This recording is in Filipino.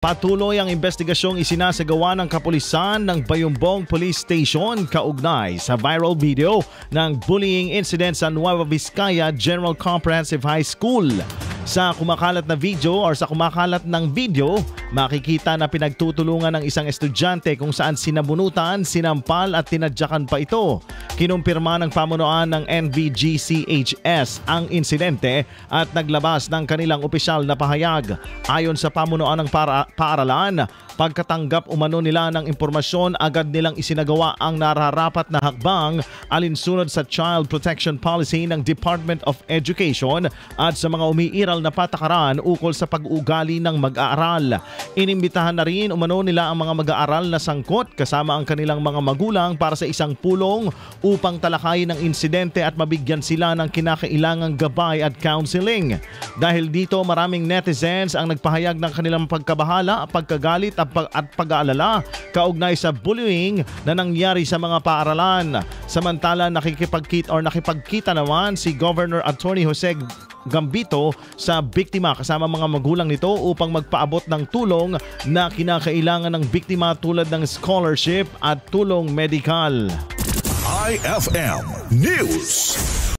Patuloy ang investigasyong isinasagawa ng kapulisan ng Bayumbong Police Station kaugnay sa viral video ng bullying incident sa Nueva Vizcaya General Comprehensive High School. Sa kumakalat ng video, makikita na pinagtutulungan ng isang estudyante kung saan sinabunutan, sinampal at tinadyakan pa ito. Kinumpirma ng pamunuan ng NVGCHS ang insidente at naglabas ng kanilang opisyal na pahayag. Ayon sa pamunuan ng paaralan, pagkatanggap umano nila ng impormasyon, agad nilang isinagawa ang nararapat na hakbang alinsunod sa Child Protection Policy ng Department of Education at sa mga umiiral na patakaran ukol sa pag-uugali ng mag-aaral. Inimbitahan na rin umano nila ang mga mag-aaral na sangkot kasama ang kanilang mga magulang para sa isang pulong upang talakayin ang insidente at mabigyan sila ng kinakailangang gabay at counseling. Dahil dito, maraming netizens ang nagpahayag ng kanilang pagkabahala, pagkagalit at pag-aalala kaugnay sa bullying na nangyari sa mga paaralan. Samantala, nakipagkita naman si Governor Attorney Jose Gambito sa biktima kasama mga magulang nito upang magpaabot ng tulong na kinakailangan ng biktima tulad ng scholarship at tulong medikal. IFM News.